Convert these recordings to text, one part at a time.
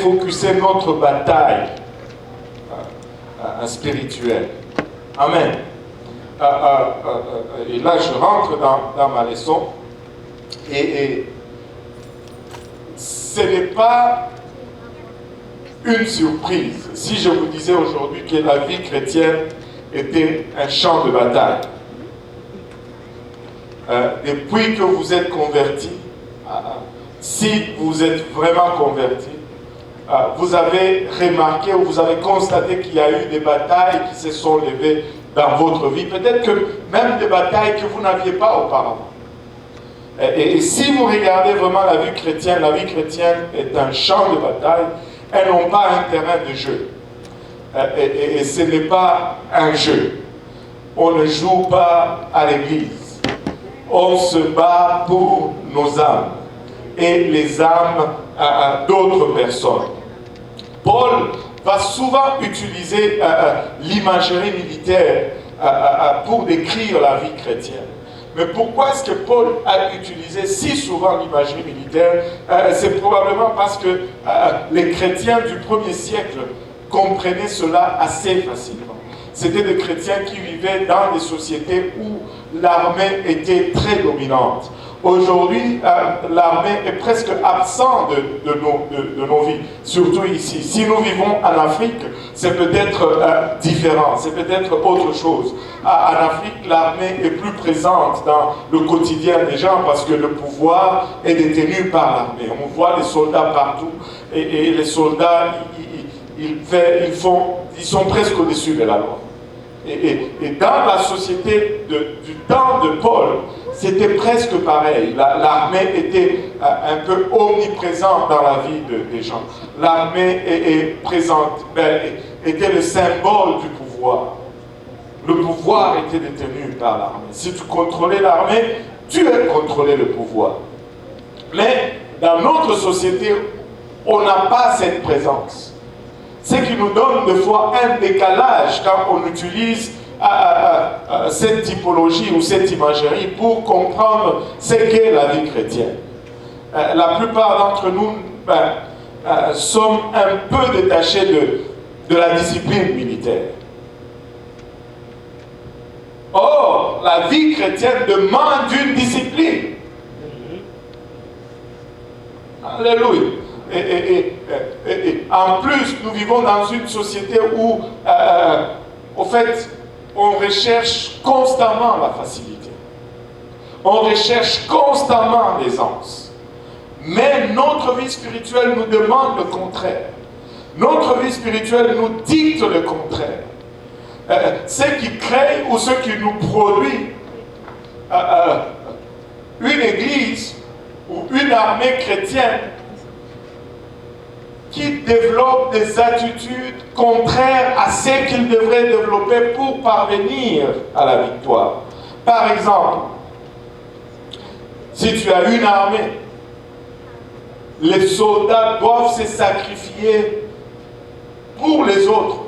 défocuser notre bataille spirituelle. Amen. Et là, je rentre dans ma leçon. Et ce n'est pas une surprise si je vous disais aujourd'hui que la vie chrétienne était un champ de bataille. Depuis que vous êtes convertis, si vous êtes vraiment convertis, vous avez remarqué ou vous avez constaté qu'il y a eu des batailles qui se sont levées dans votre vie. Peut-être que même des batailles que vous n'aviez pas auparavant. Et si vous regardez vraiment la vie chrétienne est un champ de bataille, elles n'ont pas un terrain de jeu. Et ce n'est pas un jeu. On ne joue pas à l'église. On se bat pour nos âmes et les âmes d'autres personnes. Paul va souvent utiliser l'imagerie militaire pour décrire la vie chrétienne. Mais pourquoi est-ce que Paul a utilisé si souvent l'imagerie militaire? C'est probablement parce que les chrétiens du 1er siècle comprenaient cela assez facilement. C'était des chrétiens qui vivaient dans des sociétés où l'armée était très dominante. Aujourd'hui, l'armée est presque absente de nos vies, surtout ici. Si nous vivons en Afrique, c'est peut-être différent, c'est peut-être autre chose. En Afrique, l'armée est plus présente dans le quotidien des gens parce que le pouvoir est détenu par l'armée. On voit les soldats partout et les soldats, ils sont presque au-dessus de la loi. Et dans la société du temps de Paul, c'était presque pareil. L'armée était un peu omniprésente dans la vie des gens. L'armée était le symbole du pouvoir. Le pouvoir était détenu par l'armée. Si tu contrôlais l'armée, tu as contrôlé le pouvoir. Mais dans notre société, on n'a pas cette présence. Ce qui nous donne des fois un décalage quand on utilise cette typologie ou cette imagerie pour comprendre ce qu'est la vie chrétienne. La plupart d'entre nous sommes un peu détachés de la discipline militaire. Or, la vie chrétienne demande une discipline. Alléluia. Et en plus, nous vivons dans une société où, au fait, on recherche constamment la facilité. On recherche constamment l'aisance. Mais notre vie spirituelle nous demande le contraire. Notre vie spirituelle nous dicte le contraire. Ce qui crée ou ce qui nous produit une église ou une armée chrétienne qui développe des attitudes contraires à ce qu'il devrait développer pour parvenir à la victoire. Par exemple, si tu as une armée, les soldats doivent se sacrifier pour les autres.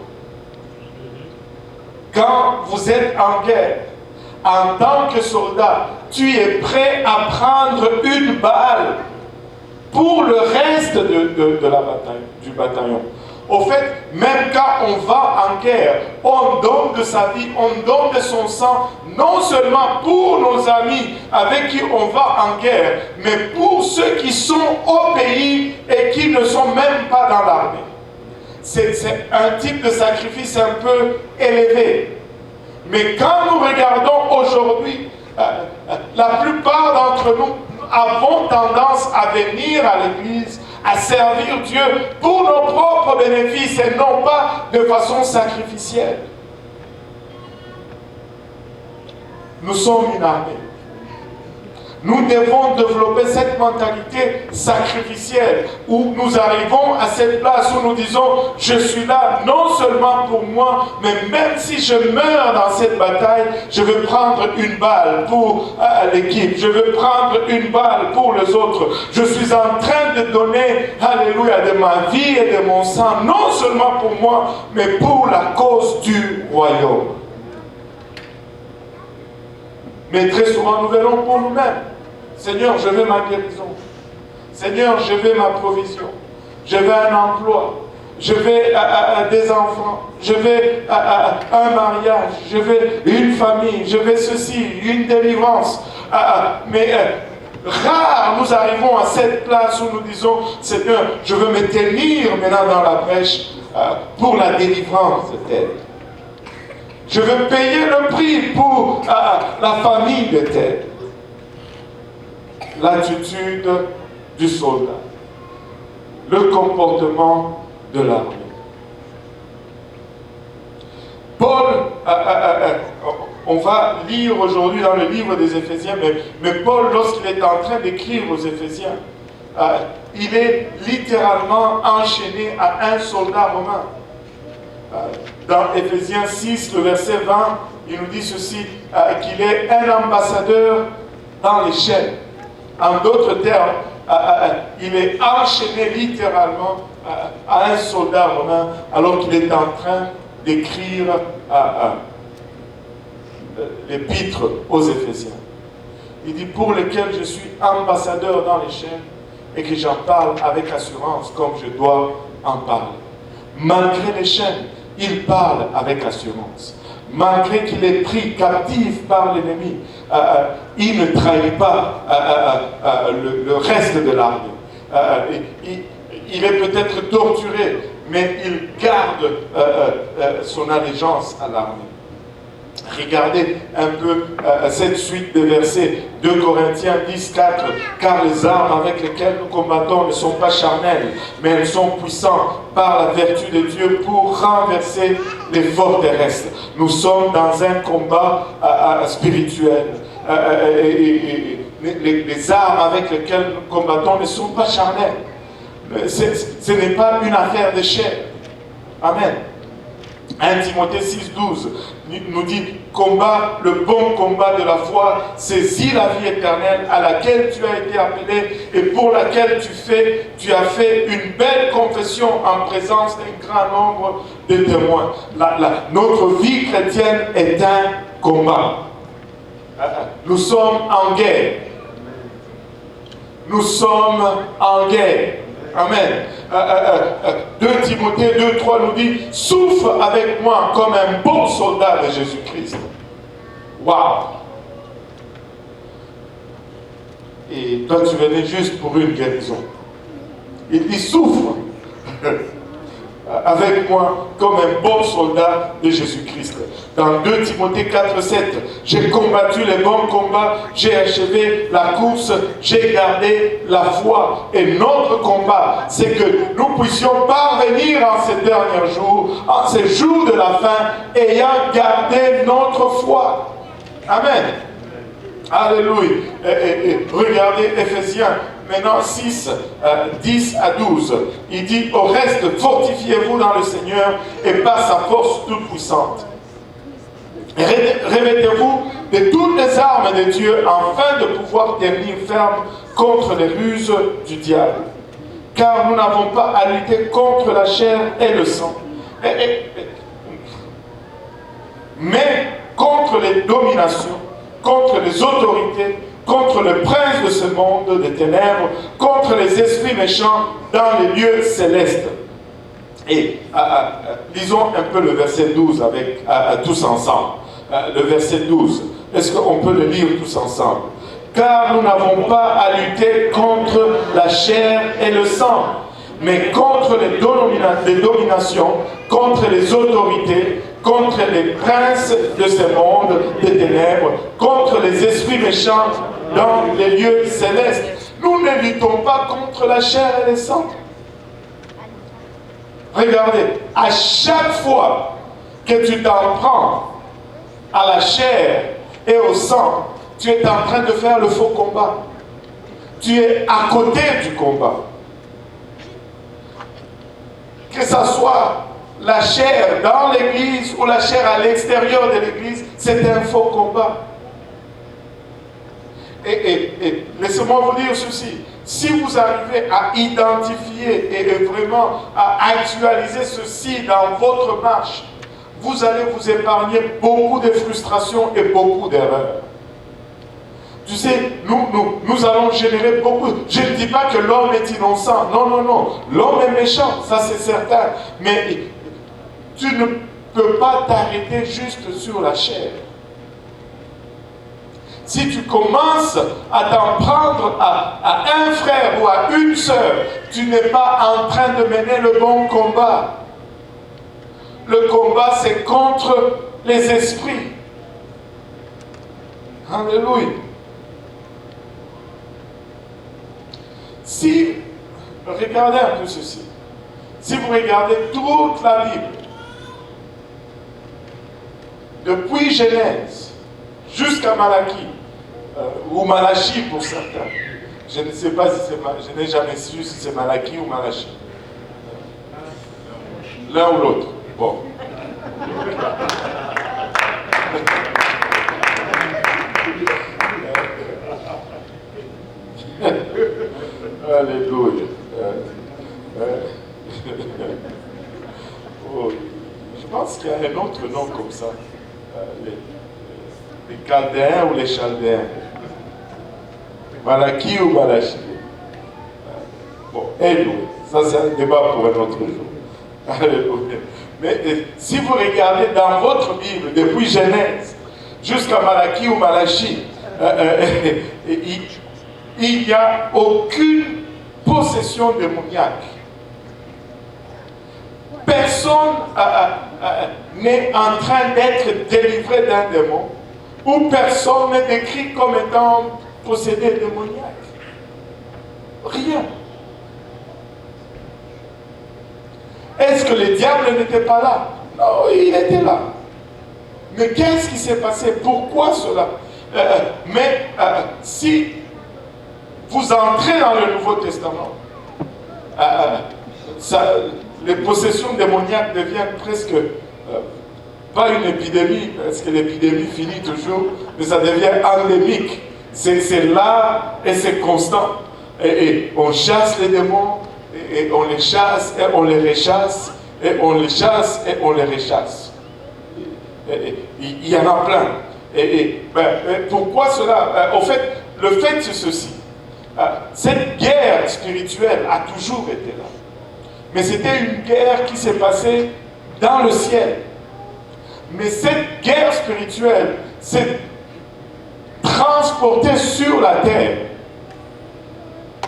Quand vous êtes en guerre, en tant que soldat, tu es prêt à prendre une balle pour le reste de la bataille, du bataillon. Au fait, même quand on va en guerre, on donne de sa vie, on donne de son sang, non seulement pour nos amis avec qui on va en guerre, mais pour ceux qui sont au pays et qui ne sont même pas dans l'armée. C'est un type de sacrifice un peu élevé. Mais quand nous regardons aujourd'hui, la plupart d'entre nous avons tendance à venir à l'église, à servir Dieu pour nos propres bénéfices et non pas de façon sacrificielle. Nous sommes une armée. Nous devons développer cette mentalité sacrificielle où nous arrivons à cette place où nous disons « Je suis là non seulement pour moi, mais même si je meurs dans cette bataille, je vais prendre une balle pour l'équipe, je vais prendre une balle pour les autres. Je suis en train de donner, alléluia, de ma vie et de mon sang, non seulement pour moi, mais pour la cause du royaume. » Mais très souvent, nous venons pour nous-mêmes. Seigneur, je veux ma guérison. Seigneur, je veux ma provision. je veux un emploi, je veux des enfants, je veux un mariage, je veux une famille, je veux ceci, une délivrance. Mais rare nous arrivons à cette place où nous disons, Seigneur, je veux me tenir maintenant dans la brèche pour la délivrance de tel. Je veux payer le prix pour la famille de tel. L'attitude du soldat. Le comportement de l'armée. Paul, on va lire aujourd'hui dans le livre des Éphésiens, mais Paul, lorsqu'il est en train d'écrire aux Éphésiens, il est littéralement enchaîné à un soldat romain. Dans Éphésiens 6, le verset 20, il nous dit ceci, qu'il est un ambassadeur dans les chaînes. En d'autres termes, il est enchaîné littéralement à un soldat romain alors qu'il est en train d'écrire l'épître aux Éphésiens. Il dit, pour lesquels je suis ambassadeur dans les chaînes et que j'en parle avec assurance comme je dois en parler. Malgré les chaînes, il parle avec assurance. Malgré qu'il est pris captif par l'ennemi, il ne trahit pas le reste de l'armée. Il est peut-être torturé, mais il garde son allégeance à l'armée. Regardez un peu cette suite de versets. 2 Corinthiens 10, 4. Car les armes avec lesquelles nous combattons ne sont pas charnelles, mais elles sont puissantes par la vertu de Dieu pour renverser les forteresses. Nous sommes dans un combat spirituel. Les armes avec lesquelles nous combattons ne sont pas charnelles. Ce n'est pas une affaire de chair. Amen. 1 Timothée 6, 12 nous dit, combat le bon combat de la foi, saisis la vie éternelle à laquelle tu as été appelé et pour laquelle tu as fait une belle confession en présence d'un grand nombre de témoins. Notre vie chrétienne est un combat. Nous sommes en guerre. Nous sommes en guerre. Amen. 2 Timothée 2, 3 nous dit, souffre avec moi comme un bon soldat de Jésus-Christ. Waouh! Et toi, tu venais juste pour une guérison. Il dit, souffre avec moi comme un bon soldat de Jésus-Christ. Dans 2 Timothée 4, 7, j'ai combattu les bons combats, j'ai achevé la course, j'ai gardé la foi. Et notre combat, c'est que nous puissions parvenir en ces derniers jours, en ces jours de la fin, ayant gardé notre foi. Amen. Alléluia. Regardez Éphésiens. Maintenant 6, 10 à 12. Il dit, au reste, fortifiez-vous dans le Seigneur et par sa force toute puissante. Revêtez-vous de toutes les armes de Dieu afin de pouvoir tenir ferme contre les ruses du diable. Car nous n'avons pas à lutter contre la chair et le sang, mais contre les dominations, contre les autorités, contre le prince de ce monde des ténèbres, contre les esprits méchants dans les lieux célestes. Et lisons un peu le verset 12 avec tous ensemble. Le verset 12. Est-ce qu'on peut le lire tous ensemble? Car nous n'avons pas à lutter contre la chair et le sang, mais contre les dominations, contre les autorités, contre les princes de ce monde des ténèbres, contre les esprits méchants dans les lieux célestes. Nous ne luttons pas contre la chair et le sang. Regardez, à chaque fois que tu t'en prends à la chair et au sang, tu es en train de faire le faux combat. Tu es à côté du combat. Que ce soit la chair dans l'église ou la chair à l'extérieur de l'église, c'est un faux combat. Et laissez-moi vous dire ceci. Si vous arrivez à identifier et vraiment à actualiser ceci dans votre marche, vous allez vous épargner beaucoup de frustrations et beaucoup d'erreurs. Tu sais, nous allons générer beaucoup. Je ne dis pas que l'homme est innocent. Non, non, non. L'homme est méchant, ça c'est certain. Mais tu ne peux pas t'arrêter juste sur la chair. Si tu commences à t'en prendre à un frère ou à une sœur, tu n'es pas en train de mener le bon combat. Le combat, c'est contre les esprits. Alléluia. Si, regardez un peu ceci. Si vous regardez toute la Bible, depuis Genèse jusqu'à Malachie, ou Malachie pour certains, je ne sais pas si c'est je n'ai jamais su si c'est Malachie ou Malachie. L'un ou l'autre. Bon. Alléluia. Oh, je pense qu'il y a un autre nom comme ça. Les Chaldéens ou les Chaldéens. Malachie ou Malachie. Bon, anyway, ça c'est un débat pour un autre jour. Alléluia. Mais si vous regardez dans votre Bible, depuis Genèse jusqu'à Malachie ou Malachie, il n'y a aucune possession démoniaque. Personne n'est en train d'être délivré d'un démon, ou personne n'est décrit comme étant possédé démoniaque. Rien. Est-ce que le diable n'était pas là? Non, il était là. Mais qu'est-ce qui s'est passé? Pourquoi cela? Si vous entrez dans le Nouveau Testament, les possessions démoniaques deviennent presque, pas une épidémie, parce que l'épidémie finit toujours, mais ça devient endémique. C'est là et c'est constant. Et on chasse les démons, et on les chasse, et on les rechasse, et on les chasse, et on les rechasse. Il y en a plein. Pourquoi cela? Au fait, le fait c'est ceci. Cette guerre spirituelle a toujours été là. Mais c'était une guerre qui s'est passée dans le ciel. Mais cette guerre spirituelle s'est transportée sur la terre.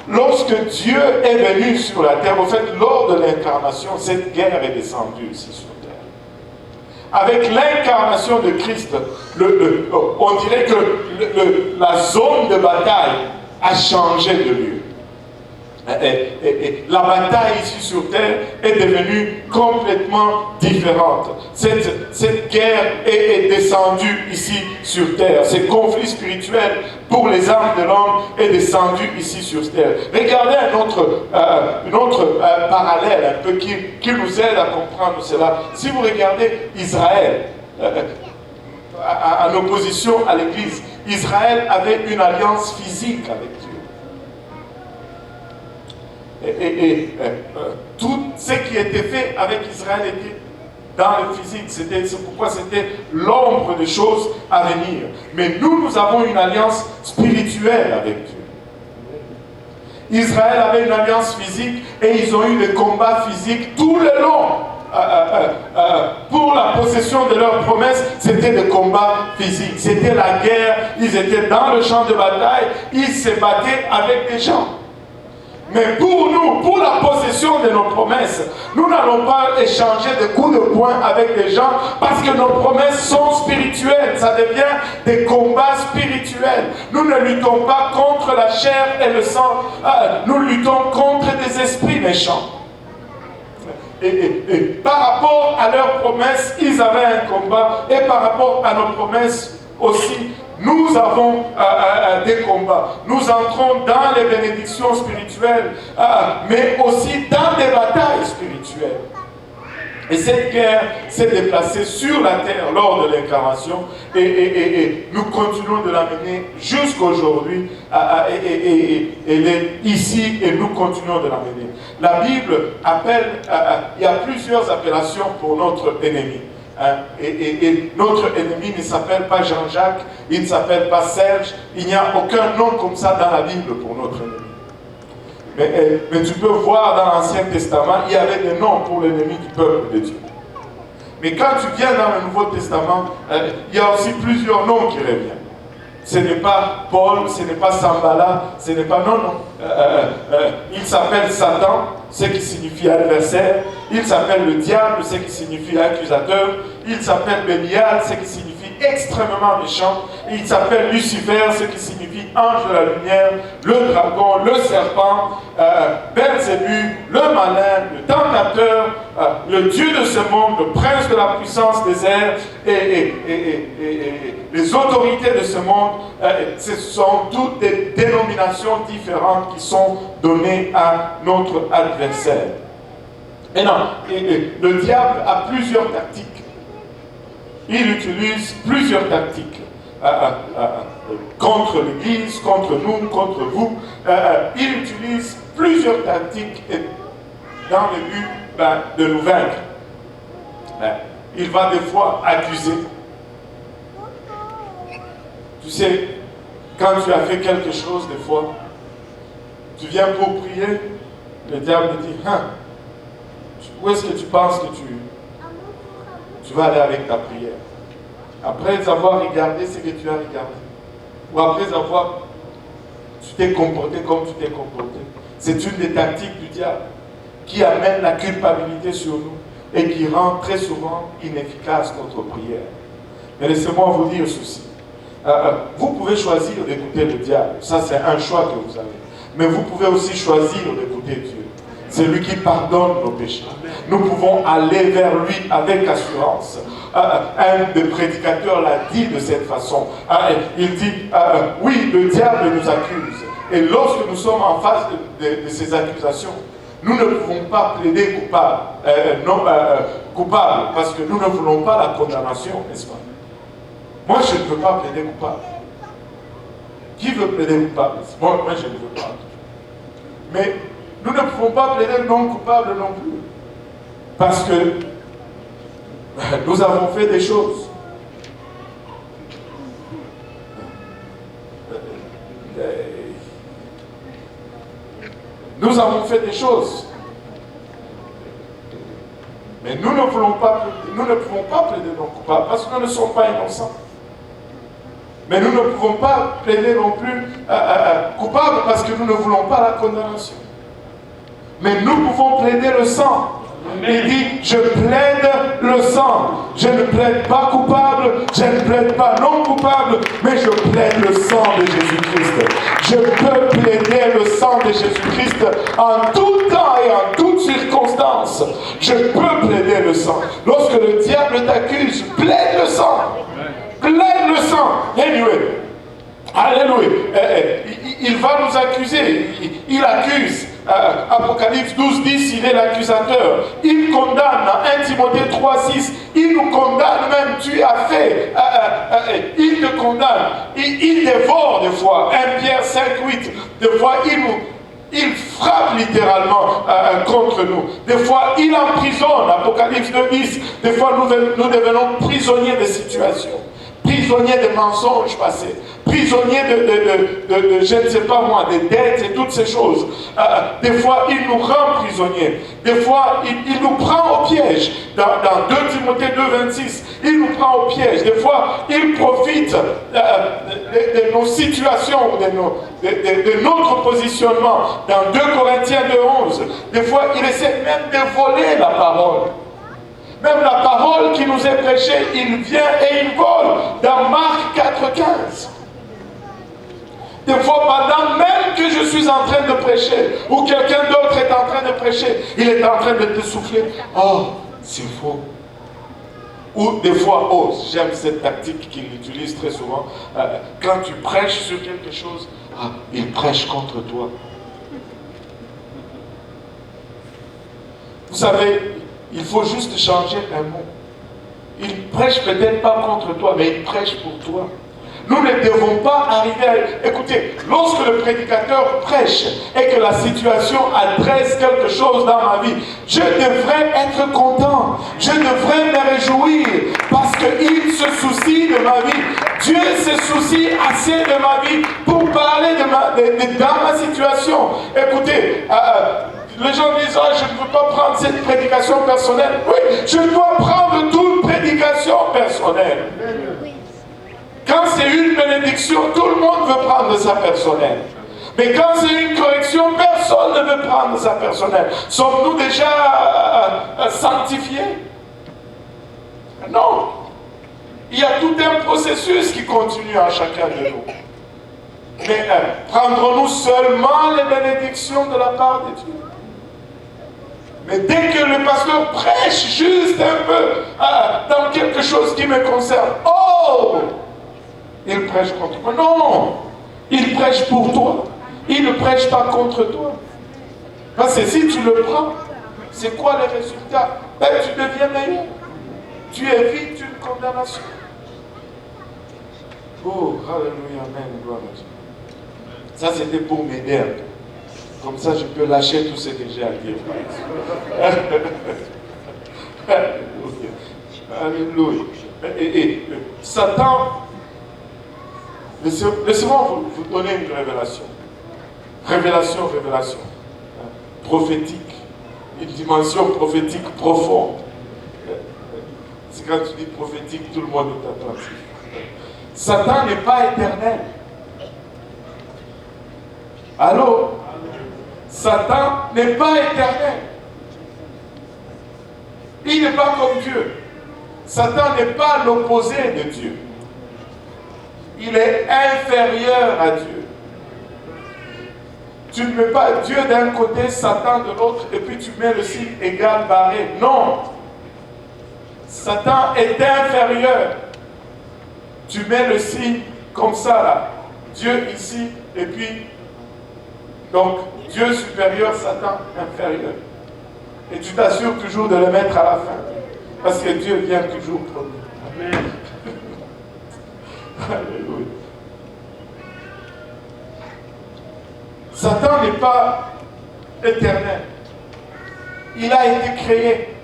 Lorsque Dieu est venu sur la terre, en fait, lors de l'incarnation, cette guerre est descendue ici sur terre. Avec l'incarnation de Christ, on dirait que la zone de bataille a changé de lieu. Et la bataille ici sur terre est devenue complètement différente. Cette guerre est descendue ici sur terre. Ce conflit spirituel pour les âmes de l'homme est descendu ici sur terre. Regardez un autre parallèle un peu qui nous aide à comprendre cela. Si vous regardez Israël, en opposition à l'Église, Israël avait une alliance physique avec Dieu. Tout ce qui était fait avec Israël était dans le physique. C'est pourquoi c'était l'ombre des choses à venir. Mais nous avons une alliance spirituelle avec Dieu. Israël avait une alliance physique et ils ont eu des combats physiques tout le long. Pour la possession de leurs promesses, c'était des combats physiques. C'était la guerre. Ils étaient dans le champ de bataille. Ils se battaient avec des gens. Mais pour nous, pour la possession de nos promesses, nous n'allons pas échanger de coups de poing avec des gens parce que nos promesses sont spirituelles. Ça devient des combats spirituels. Nous ne luttons pas contre la chair et le sang. Nous luttons contre des esprits méchants. Et par rapport à leurs promesses, ils avaient un combat. Et par rapport à nos promesses aussi, nous avons des combats. Nous entrons dans les bénédictions spirituelles, mais aussi dans des batailles spirituelles. Et cette guerre s'est déplacée sur la terre lors de l'incarnation et nous continuons de la mener jusqu'aujourd'hui. Elle est ici et nous continuons de la mener. La Bible appelle, il y a plusieurs appellations pour notre ennemi. Hein, et notre ennemi ne s'appelle pas Jean-Jacques, il ne s'appelle pas Serge, il n'y a aucun nom comme ça dans la Bible pour notre ennemi. Mais tu peux voir dans l'Ancien Testament, il y avait des noms pour l'ennemi du peuple de Dieu. Mais quand tu viens dans le Nouveau Testament, il y a aussi plusieurs noms qui reviennent. Ce n'est pas Paul, ce n'est pas Sambala, ce n'est pas... Non. Il s'appelle Satan, ce qui signifie adversaire. Il s'appelle le diable, ce qui signifie accusateur. Il s'appelle Bélial, ce qui signifie extrêmement méchant. Il s'appelle Lucifer, ce qui signifie ange de la lumière, le dragon, le serpent, Belzébuth, le malin, le tentateur, le Dieu de ce monde, le prince de la puissance des airs et les autorités de ce monde. Ce sont toutes des dénominations différentes qui sont données à notre adversaire. Maintenant, le diable a plusieurs tactiques. Il utilise plusieurs tactiques contre l'Église, contre nous, contre vous. Il utilise plusieurs tactiques dans le but de nous vaincre. Il va des fois accuser. Tu sais, quand tu as fait quelque chose, des fois, tu viens pour prier, le diable te dit, où est-ce que tu penses que tu vas aller avec ta prière? Après avoir regardé ce que tu as regardé, ou après avoir, tu t'es comporté comme tu t'es comporté. C'est une des tactiques du diable qui amène la culpabilité sur nous et qui rend très souvent inefficace notre prière. Mais laissez-moi vous dire ceci. Vous pouvez choisir d'écouter le diable. Ça, c'est un choix que vous avez. Mais vous pouvez aussi choisir d'écouter Dieu. C'est lui qui pardonne nos péchés. Nous pouvons aller vers lui avec assurance. Un des prédicateurs l'a dit de cette façon. Il dit, oui, le diable nous accuse. Et lorsque nous sommes en face de ces accusations, nous ne pouvons pas plaider coupable, parce que nous ne voulons pas la condamnation, n'est-ce pas? Moi, je ne veux pas plaider coupable. Qui veut plaider coupable? Moi, je ne veux pas. Mais nous ne pouvons pas plaider non coupable non plus. Parce que nous avons fait des choses. Nous avons fait des choses. Mais nous ne pouvons pas plaider non coupable parce que nous ne sommes pas innocents. Mais nous ne pouvons pas plaider non plus coupable parce que nous ne voulons pas la condamnation. Mais nous pouvons plaider le sang. Il dit, je plaide le sang. Je ne plaide pas coupable, je ne plaide pas non coupable, mais je plaide le sang de Jésus-Christ. Je peux plaider le sang de Jésus-Christ en tout temps et en toutes circonstances. Je peux plaider le sang. Lorsque le diable t'accuse, plaide le sang. Plaide le sang. Anyway. Alléluia. Il va nous accuser. Il accuse. Apocalypse 12, 10, il est l'accusateur. Il condamne. 1 Timothée 3, 6, il nous condamne même. Tu as fait. Il te condamne. Il dévore des fois. 1 Pierre 5, 8. Des fois, il frappe littéralement contre nous. Des fois, il emprisonne. Apocalypse 2, 10. Des fois, nous devenons prisonniers des situations. Prisonniers des mensonges passés, prisonniers de je ne sais pas moi, des dettes et toutes ces choses. Des fois, il nous rend prisonniers. Des fois, il nous prend au piège. Dans 2 Timothée 2, 26, il nous prend au piège. Des fois, il profite de nos situations, de notre positionnement. Dans 2 Corinthiens 2, 11, des fois, il essaie même de voler la parole. Même la parole qui nous est prêchée, il vient et il vole. Dans Marc 4, 15. Des fois, pendant même que je suis en train de prêcher, ou quelqu'un d'autre est en train de prêcher, il est en train de te souffler. Oh, c'est faux. Ou des fois, oh, j'aime cette tactique qu'il utilise très souvent. Quand tu prêches sur quelque chose, il prêche contre toi. Vous savez, il faut juste changer un mot. Il prêche peut-être pas contre toi, mais il prêche pour toi. Nous ne devons pas arriver à... Écoutez, lorsque le prédicateur prêche et que la situation adresse quelque chose dans ma vie, je devrais être content. Je devrais me réjouir parce qu'il se soucie de ma vie. Dieu se soucie assez de ma vie pour parler dans ma situation. Écoutez, les gens disent, oh, je ne veux pas prendre cette prédication personnelle. Oui, je dois prendre toute prédication personnelle. Quand c'est une bénédiction, tout le monde veut prendre sa personnelle. Mais quand c'est une correction, personne ne veut prendre sa personnelle. Sommes-nous déjà sanctifiés? Non. Il y a tout un processus qui continue à chacun de nous. Mais prendrons-nous seulement les bénédictions de la part de Dieu? Mais dès que le pasteur prêche juste un peu dans quelque chose qui me concerne, oh, il prêche contre moi. Non, il prêche pour toi. Il ne prêche pas contre toi. Parce que si tu le prends, c'est quoi les résultats? Ben, tu deviens meilleur. Tu évites une condamnation. Oh, alléluia, amen, gloire à Dieu. Ça, c'était pour m'aider un peu. Comme ça, je peux lâcher tout ce que j'ai à dire. Alléluia. Et Satan, laissez-moi vous donner une révélation. Révélation. Prophétique. Une dimension prophétique profonde. C'est quand tu dis prophétique, tout le monde est attentif. Satan n'est pas éternel. Allô? Satan n'est pas éternel. Il n'est pas comme Dieu. Satan n'est pas l'opposé de Dieu. Il est inférieur à Dieu. Tu ne mets pas Dieu d'un côté, Satan de l'autre, et puis tu mets le signe égal barré. Non. Satan est inférieur. Tu mets le signe comme ça là. Dieu ici, et puis, donc, Dieu supérieur, Satan inférieur. Et tu t'assures toujours de le mettre à la fin. Parce que Dieu vient toujours premier. Amen. Alléluia. Satan n'est pas éternel. Il a été créé.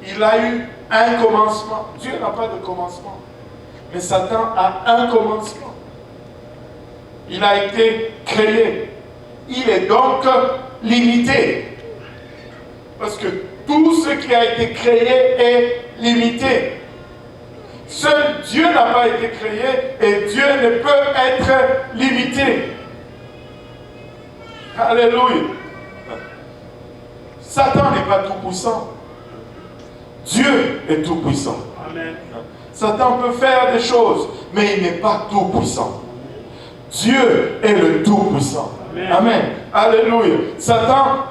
Il a eu un commencement. Dieu n'a pas de commencement. Mais Satan a un commencement. Il a été créé. Il est donc limité. Parce que tout ce qui a été créé est limité. Seul Dieu n'a pas été créé et Dieu ne peut être limité. Alléluia. Satan n'est pas tout puissant. Dieu est tout puissant. Amen. Satan peut faire des choses, mais il n'est pas tout puissant. Dieu est le tout puissant. Amen. Amen. Alléluia. Satan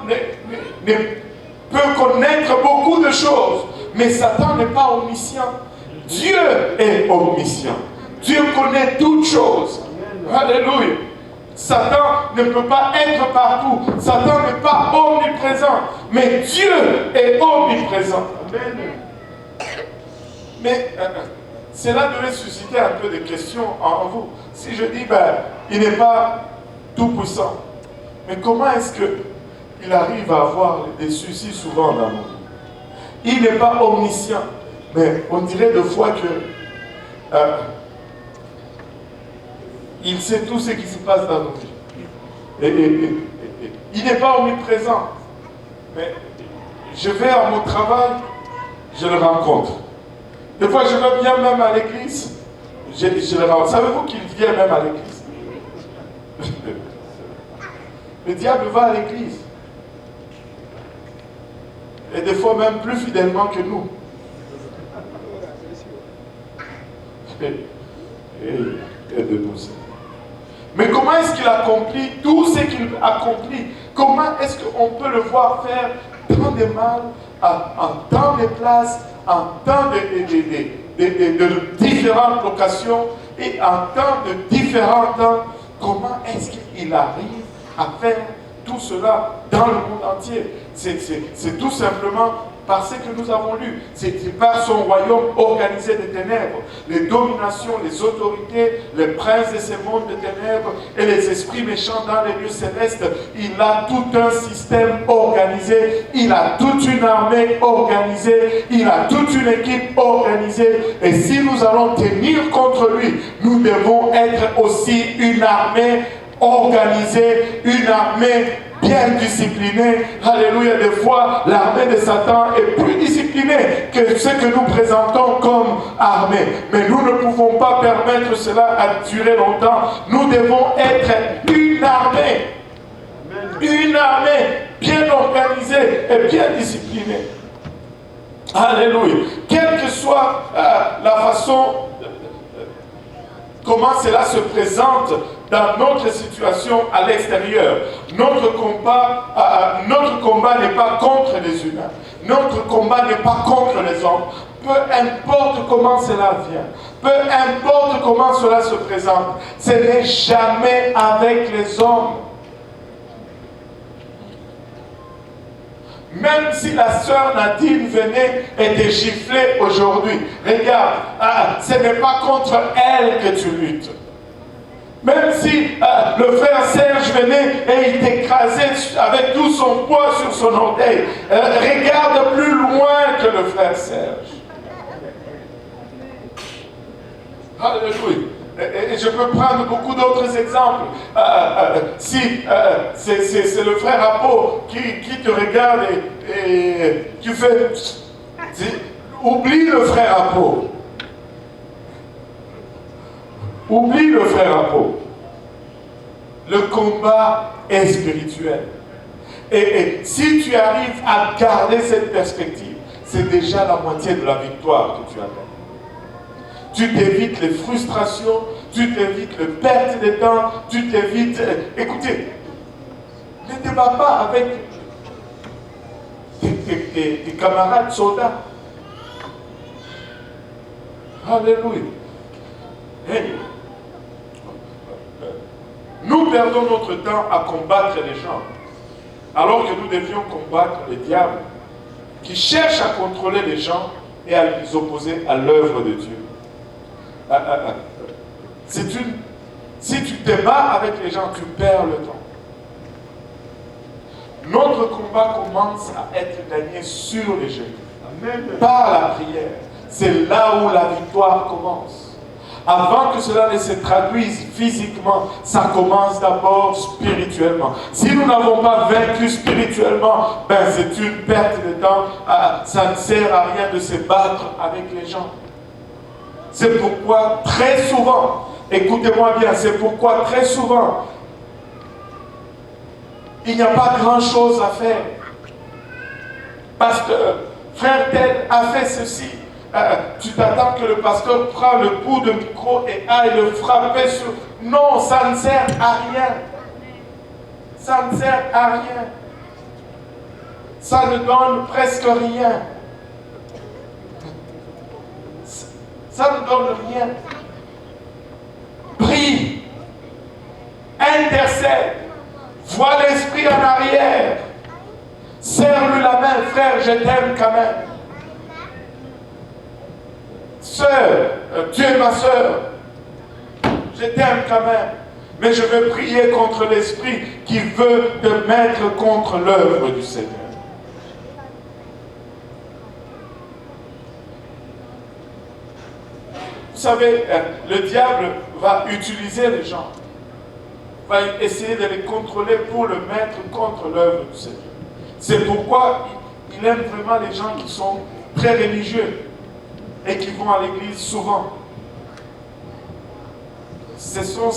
peut connaître beaucoup de choses, mais Satan n'est pas omniscient. Dieu est omniscient. Dieu connaît toutes choses. Alléluia. Satan ne peut pas être partout. Satan n'est pas omniprésent. Mais Dieu est omniprésent. Mais cela devait susciter un peu de questions en vous. Si je dis, il n'est pas tout puissant. Mais comment est-ce qu'il arrive à avoir des soucis souvent dans nous? Il n'est pas omniscient. Mais on dirait de fois que il sait tout ce qui se passe dans nos vies. Il n'est pas omniprésent. Mais je vais à mon travail, je le rencontre. Des fois, je vais bien même à l'église, je le rencontre. Savez-vous qu'il vient même à l'église? Le diable va à l'église. Et des fois même plus fidèlement que nous. Aide-nous. Mais comment est-ce qu'il accomplit tout ce qu'il accomplit? Comment est-ce qu'on peut le voir faire tant de mal, en tant de places, en tant de différentes locations et en tant de différents temps? Comment est-ce qu'il arrive à faire tout cela dans le monde entier. C'est tout simplement parce que nous avons lu. C'est par son royaume organisé des ténèbres, les dominations, les autorités, les princes de ces mondes de ténèbres et les esprits méchants dans les lieux célestes. Il a tout un système organisé, il a toute une armée organisée, il a toute une équipe organisée. Et si nous allons tenir contre lui, nous devons être aussi une armée organisée, une armée bien disciplinée. Alléluia. Des fois, l'armée de Satan est plus disciplinée que ce que nous présentons comme armée. Mais nous ne pouvons pas permettre cela à durer longtemps. Nous devons être une armée. Une armée bien organisée et bien disciplinée. Alléluia. Quelle que soit la façon, comment cela se présente dans notre situation à l'extérieur. Notre combat n'est pas contre les humains. Notre combat n'est pas contre les hommes. Peu importe comment cela vient, peu importe comment cela se présente, ce n'est jamais avec les hommes. Même si la sœur Nadine venait et te giflait aujourd'hui, regarde, ce n'est pas contre elle que tu luttes. Même si le frère Serge venait et il t'écrasait avec tout son poids sur son orteil, regarde plus loin que le frère Serge. Alléluia. Et je peux prendre beaucoup d'autres exemples. Si c'est le frère Apo qui te regarde et tu fais... Oublie le frère Apo. Oublie le frère Apo. Le combat est spirituel. Et si tu arrives à garder cette perspective, c'est déjà la moitié de la victoire que tu as gagnée. Tu t'évites les frustrations, tu t'évites les pertes de temps, tu t'évites... Écoutez, ne débat pas avec tes camarades soldats. Alléluia. Hey. Nous perdons notre temps à combattre les gens, alors que nous devions combattre le diable qui cherche à contrôler les gens et à les opposer à l'œuvre de Dieu. Si tu te bats avec les gens, tu perds le temps. Notre combat commence à être gagné sur les genoux, par la prière. C'est là où la victoire commence. Avant que cela ne se traduise physiquement, ça commence d'abord spirituellement. Si nous n'avons pas vaincu spirituellement, c'est une perte de temps. Ça ne sert à rien de se battre avec les gens. C'est pourquoi très souvent, écoutez-moi bien, c'est pourquoi très souvent, il n'y a pas grand-chose à faire. Parce que frère tel a fait ceci. Tu t'attends que le pasteur prenne le bout de micro et aille le frapper sur... Non, ça ne sert à rien. Ça ne sert à rien. Ça ne donne presque rien. Ça ne donne rien. Prie. Intercède. Vois l'esprit en arrière. Serre-lui la main, frère, je t'aime quand même. Sœur, tu es ma sœur. Je t'aime quand même. Mais je veux prier contre l'esprit qui veut te mettre contre l'œuvre du Seigneur. Vous savez, le diable va utiliser les gens, va essayer de les contrôler pour le mettre contre l'œuvre du Seigneur. C'est pourquoi il aime vraiment les gens qui sont très religieux et qui vont à l'église souvent. Ce sont